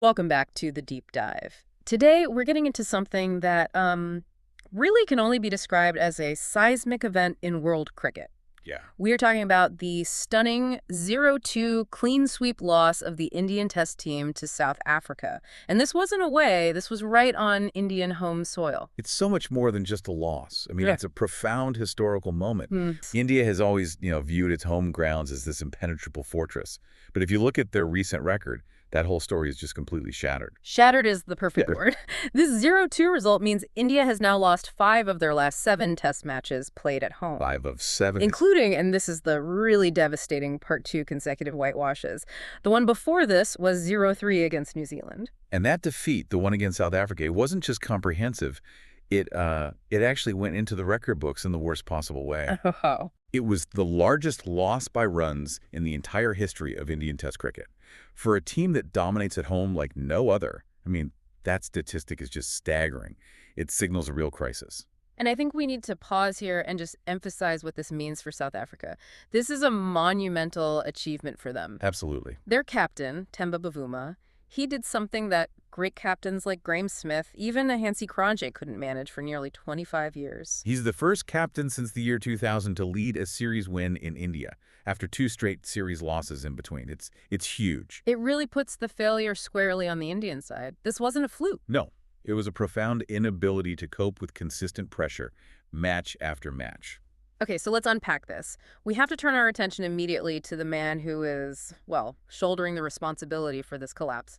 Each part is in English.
Welcome back to the deep dive. Today, we're getting into something that really can only be described as a seismic event in world cricket. Yeah. We are talking about the stunning 0-2 clean sweep loss of the Indian Test team to South Africa. And this wasn't away, this was right on Indian home soil. It's so much more than just a loss. I mean, Yeah. it's a profound historical moment. Hmm. India has always, viewed its home grounds as this impenetrable fortress. But if you look at their recent record, that whole story is just completely shattered. Shattered is the perfect Yeah. word. This 0-2 result means India has now lost 5 of their last 7 Test matches played at home. 5 of 7. Including, and this is the really devastating part 2 consecutive whitewashes. The one before this was 0-3 against New Zealand. And that defeat, the one against South Africa, it wasn't just comprehensive. It actually went into the record books in the worst possible way. Oh. It was the largest loss by runs in the entire history of Indian Test cricket. For a team that dominates at home like no other, I mean, that statistic is just staggering. It signals a real crisis. And I think we need to pause here and just emphasize what this means for South Africa. This is a monumental achievement for them. Absolutely. Their captain, Temba Bavuma, he did something that great captains like Graeme Smith, even a Hansi Cronje couldn't manage for nearly 25 years. He's the first captain since the year 2000 to lead a series win in India, after 2 straight series losses in between. It's huge. It really puts the failure squarely on the Indian side. This wasn't a fluke. No, it was a profound inability to cope with consistent pressure, match after match. Okay, so let's unpack this. We have to turn our attention immediately to the man who is, well, shouldering the responsibility for this collapse.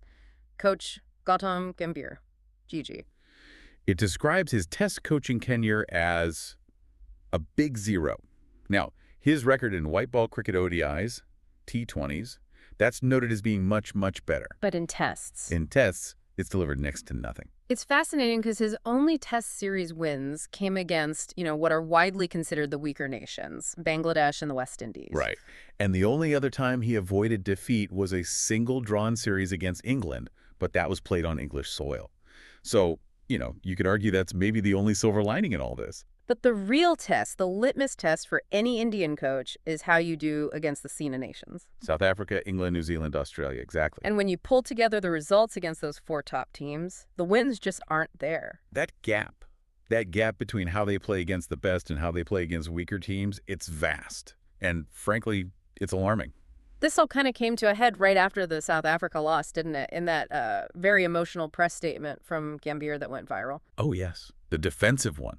Coach Goutham Gambheer, Gigi. It describes his test coaching tenure as a big 0. Now, his record in white ball cricket ODIs, T20s, that's noted as being much, much better. But in tests. In tests, it's delivered next to nothing. It's fascinating because his only test series wins came against, what are widely considered the weaker nations, Bangladesh and the West Indies. Right. And the only other time he avoided defeat was a single drawn series against England, but that was played on English soil. So, you could argue that's maybe the only silver lining in all this. But the real test, the litmus test for any Indian coach is how you do against the SENA nations. South Africa, England, New Zealand, Australia, exactly. And when you pull together the results against those 4 top teams, the wins just aren't there. That gap between how they play against the best and how they play against weaker teams, it's vast. And frankly, it's alarming. This all kind of came to a head right after the South Africa loss, didn't it? In that very emotional press statement from Gambhier that went viral. Oh, yes. The defensive one.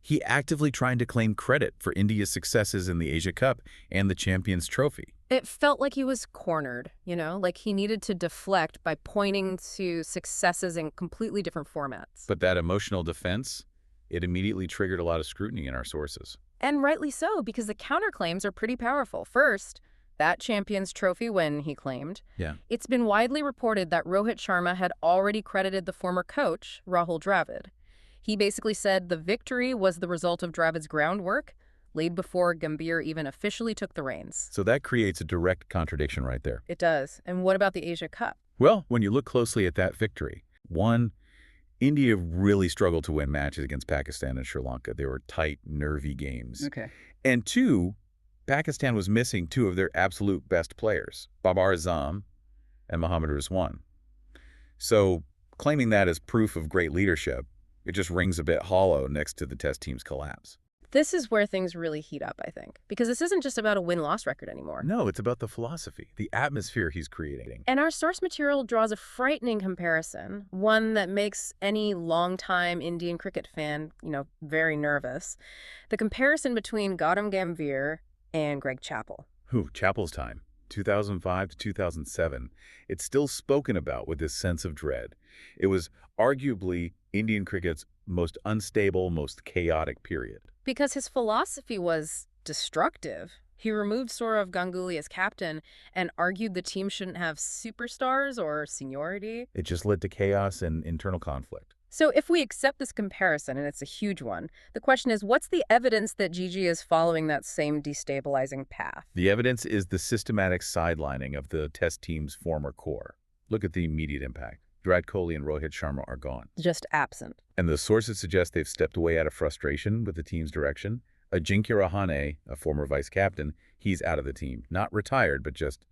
He actively tried to claim credit for India's successes in the Asia Cup and the Champions Trophy. It felt like he was cornered, like he needed to deflect by pointing to successes in completely different formats. But that emotional defense, it immediately triggered a lot of scrutiny in our sources. And rightly so, because the counterclaims are pretty powerful. First, that Champions Trophy win, he claimed. Yeah. It's been widely reported that Rohit Sharma had already credited the former coach, Rahul Dravid. He basically said the victory was the result of Dravid's groundwork, laid before Gambhir even officially took the reins. So that creates a direct contradiction right there. It does. And what about the Asia Cup? Well, when you look closely at that victory, 1, India really struggled to win matches against Pakistan and Sri Lanka. They were tight, nervy games. Okay. And 2, Pakistan was missing 2 of their absolute best players, Babar Azam and Mohammad Rizwan. So claiming that as proof of great leadership, it just rings a bit hollow next to the test team's collapse. This is where things really heat up, I think, because this isn't just about a win-loss record anymore. No, it's about the philosophy, the atmosphere he's creating. And our source material draws a frightening comparison, one that makes any longtime Indian cricket fan, very nervous. The comparison between Goutham Gambhir and Greg Chappell. Chappell's time, 2005 to 2007. It's still spoken about with this sense of dread. It was arguably Indian cricket's most unstable, most chaotic period. Because his philosophy was destructive. He removed Sourav Ganguly as captain and argued the team shouldn't have superstars or seniority. It just led to chaos and internal conflict. So if we accept this comparison, and it's a huge one, the question is, what's the evidence that Gigi is following that same destabilizing path? The evidence is the systematic sidelining of the test team's former core. Look at the immediate impact. Virat Kohli and Rohit Sharma are gone. Just absent. And the sources suggest they've stepped away out of frustration with the team's direction. Ajinkya Rahane, a former vice-captain, he's out of the team. Not retired, but just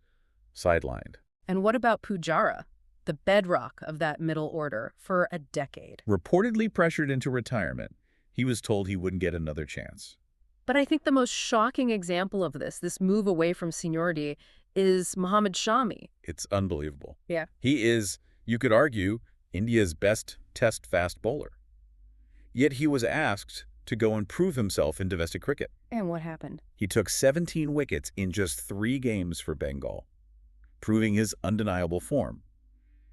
sidelined. And what about Pujara? the bedrock of that middle order, for a decade. Reportedly pressured into retirement, he was told he wouldn't get another chance. But I think the most shocking example of this move away from seniority, is Mohammad Shami. It's unbelievable. Yeah. He is, you could argue, India's best test fast bowler. Yet he was asked to go and prove himself in domestic cricket. And what happened? He took 17 wickets in just 3 games for Bengal, proving his undeniable form.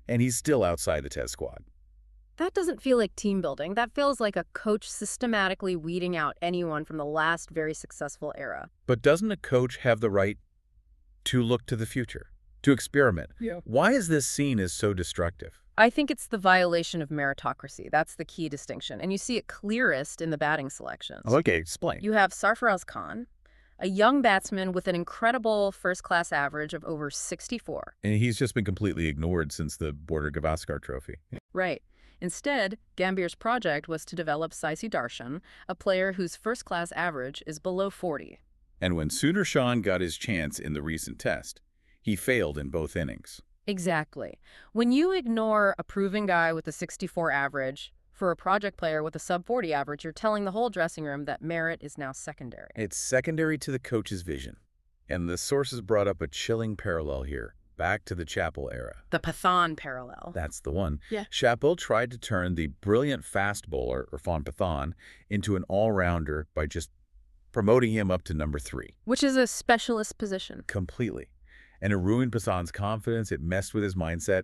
And he's still outside the test squad. That doesn't feel like team building. That feels like a coach systematically weeding out anyone from the last very successful era. But doesn't a coach have the right to look to the future, to experiment? Yeah. Why is this seen as so destructive? I think it's the violation of meritocracy. That's the key distinction. And you see it clearest in the batting selections. Okay, explain. You have Sarfaraz Khan, a young batsman with an incredible first-class average of over 64. And he's just been completely ignored since the Border Gavaskar Trophy. Right. Instead, Gambheer's project was to develop Saisi Darshan, a player whose first-class average is below 40. And when Sudarshan got his chance in the recent test, he failed in both innings. Exactly. When you ignore a proven guy with a 64 average for a project player with a sub-40 average, you're telling the whole dressing room that merit is now secondary. It's secondary to the coach's vision. And the sources brought up a chilling parallel here, back to the Chappell era. The Pathan parallel. That's the one. Yeah. Chappell tried to turn the brilliant fast bowler, Irfan Pathan, into an all-rounder by just promoting him up to number 3. Which is a specialist position. Completely. And it ruined Pathan's confidence, it messed with his mindset,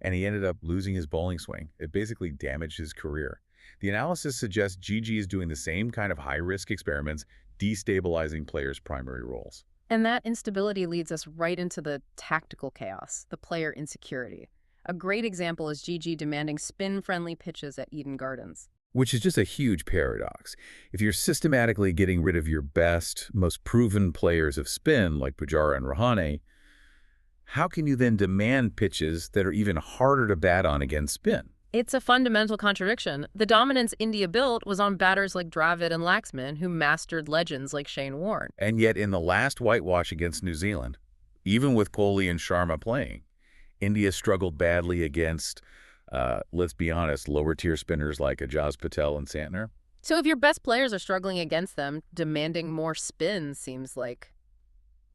and he ended up losing his bowling swing. It basically damaged his career. The analysis suggests GG is doing the same kind of high-risk experiments, destabilizing players' primary roles. And that instability leads us right into the tactical chaos, the player insecurity. A great example is GG demanding spin-friendly pitches at Eden Gardens. Which is just a huge paradox. If you're systematically getting rid of your best, most proven players of spin, like Pujara and Rahane, how can you then demand pitches that are even harder to bat on against spin? It's a fundamental contradiction. The dominance India built was on batters like Dravid and Laxman, who mastered legends like Shane Warne. And yet in the last whitewash against New Zealand, even with Kohli and Sharma playing, India struggled badly against, let's be honest, lower-tier spinners like Ajaz Patel and Santner. So if your best players are struggling against them, demanding more spin seems like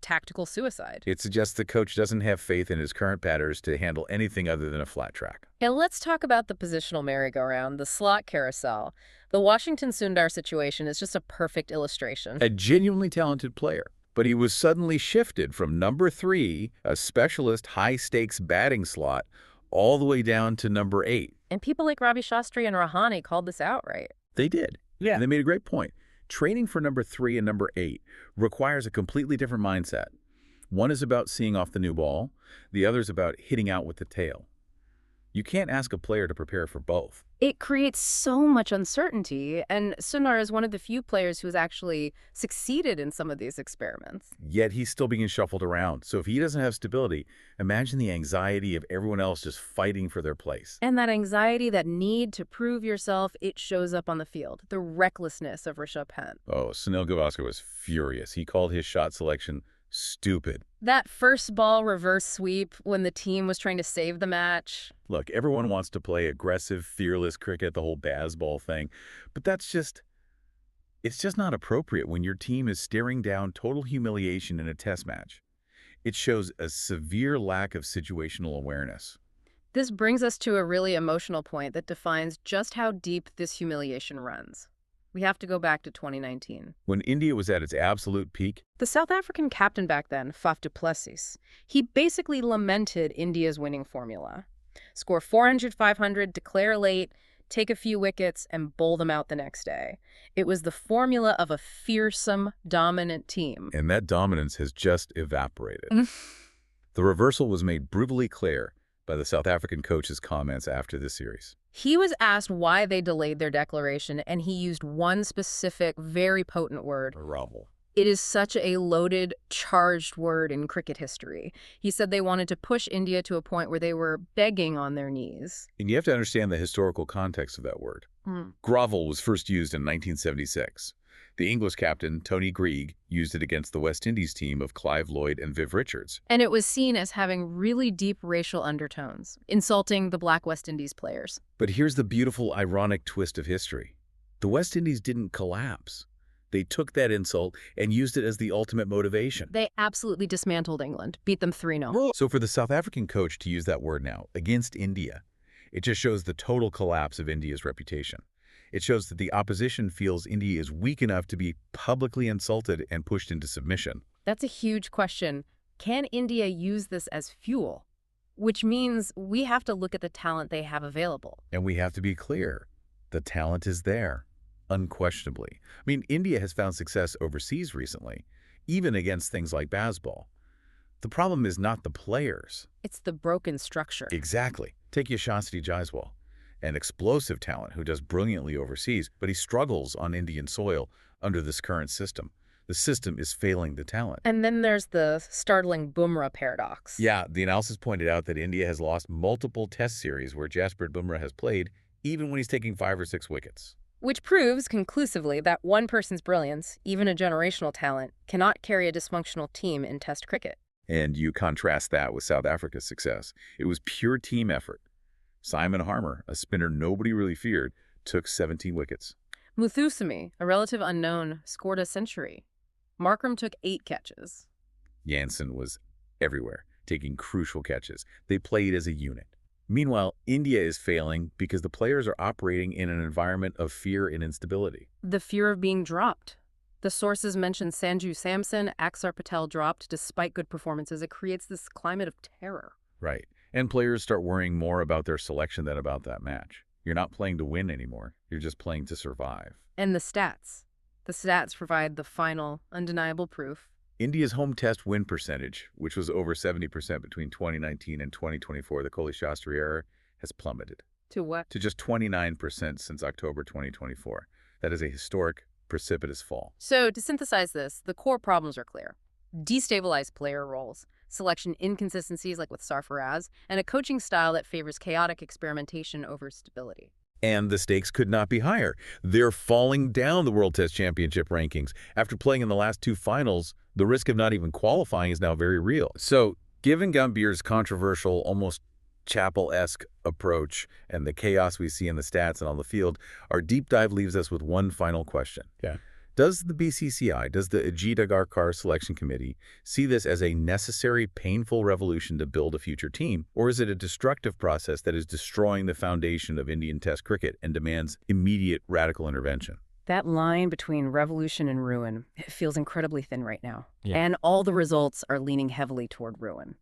tactical suicide. It suggests the coach doesn't have faith in his current batters to handle anything other than a flat track. And let's talk about the positional merry-go-round, the slot carousel. The Washington Sundar situation is just a perfect illustration. A genuinely talented player, but he was suddenly shifted from number 3, a specialist high-stakes batting slot, all the way down to number 8. And people like Ravi Shastri and Rahane called this out, right? They did. Yeah. And they made a great point. Training for number 3 and number 8 requires a completely different mindset. One is about seeing off the new ball. The other is about hitting out with the tail. You can't ask a player to prepare for both. It creates so much uncertainty, and Sundar is one of the few players who has actually succeeded in some of these experiments. Yet he's still being shuffled around. So if he doesn't have stability, imagine the anxiety of everyone else just fighting for their place. And that anxiety, that need to prove yourself, it shows up on the field. The recklessness of Rishabh Pant. Oh, Sunil Gavaskar was furious. He called his shot selection stupid. That first ball reverse sweep when the team was trying to save the match. Look, everyone wants to play aggressive, fearless cricket, the whole Bazball thing, but it's just not appropriate when your team is staring down total humiliation in a test match. It shows a severe lack of situational awareness. This brings us to a really emotional point that defines just how deep this humiliation runs. We have to go back to 2019. When India was at its absolute peak, The South African captain back then, Faf du Plessis, he basically lamented India's winning formula. Score 400, 500, declare late, take a few wickets, and bowl them out the next day. It was the formula of a fearsome, dominant team. and that dominance has just evaporated. The reversal was made brutally clear by the South African coach's comments after the series. He was asked why they delayed their declaration, and he used one specific, very potent word. Arrival. It is such a loaded, charged word in cricket history. He said they wanted to push India to a point where they were begging on their knees. And you have to understand the historical context of that word. Grovel was first used in 1976. The English captain, Tony Greig, used it against the West Indies team of Clive Lloyd and Viv Richards. And it was seen as having really deep racial undertones, insulting the Black West Indies players. But here's the beautiful, ironic twist of history. The West Indies didn't collapse. They took that insult and used it as the ultimate motivation. They absolutely dismantled England, beat them 3-0. So for the South African coach to use that word now against India, it just shows the total collapse of India's reputation. It shows that the opposition feels India is weak enough to be publicly insulted and pushed into submission. That's a huge question. Can India use this as fuel? Which means we have to look at the talent they have available. And we have to be clear, the talent is there, unquestionably. I mean, India has found success overseas recently, even against things like baseball. The problem is not the players. It's the broken structure. Exactly. Take Yashasvi Jaiswal, an explosive talent who does brilliantly overseas, but he struggles on Indian soil under this current system. The system is failing the talent. And then there's the startling Bumrah paradox. Yeah, the analysis pointed out that India has lost multiple test series where Jasprit Bumrah has played, even when he's taking 5 or 6 wickets. Which proves conclusively that one person's brilliance, even a generational talent, cannot carry a dysfunctional team in Test cricket. And you contrast that with South Africa's success. It was pure team effort. Simon Harmer, a spinner nobody really feared, took 17 wickets. Muthusamy, a relative unknown, scored a century. Markram took 8 catches. Jansen was everywhere, taking crucial catches. They played as a unit. Meanwhile, India is failing because the players are operating in an environment of fear and instability. The fear of being dropped. The sources mention Sanju Samson, Axar Patel dropped despite good performances. It creates this climate of terror. Right. And players start worrying more about their selection than about that match. You're not playing to win anymore. You're just playing to survive. And the stats. The stats provide the final, undeniable proof. India's home test win percentage, which was over 70% between 2019 and 2024, the Kohli Shastri era, has plummeted. To what? To just 29% since October 2024. That is a historic, precipitous fall. So, to synthesize this, the core problems are clear. Destabilized player roles, selection inconsistencies like with Sarfaraz, and a coaching style that favors chaotic experimentation over stability. And the stakes could not be higher. They're falling down the World Test Championship rankings. After playing in the last 2 finals, the risk of not even qualifying is now very real. So, given Gambheer's controversial, almost Chappell-esque approach and the chaos we see in the stats and on the field, our deep dive leaves us with one final question. Yeah. Does the BCCI, does the Ajit Agarkar Selection Committee see this as a necessary, painful revolution to build a future team, or is it a destructive process that is destroying the foundation of Indian Test cricket and demands immediate radical intervention? That line between revolution and ruin, it feels incredibly thin right now. Yeah. And all the results are leaning heavily toward ruin.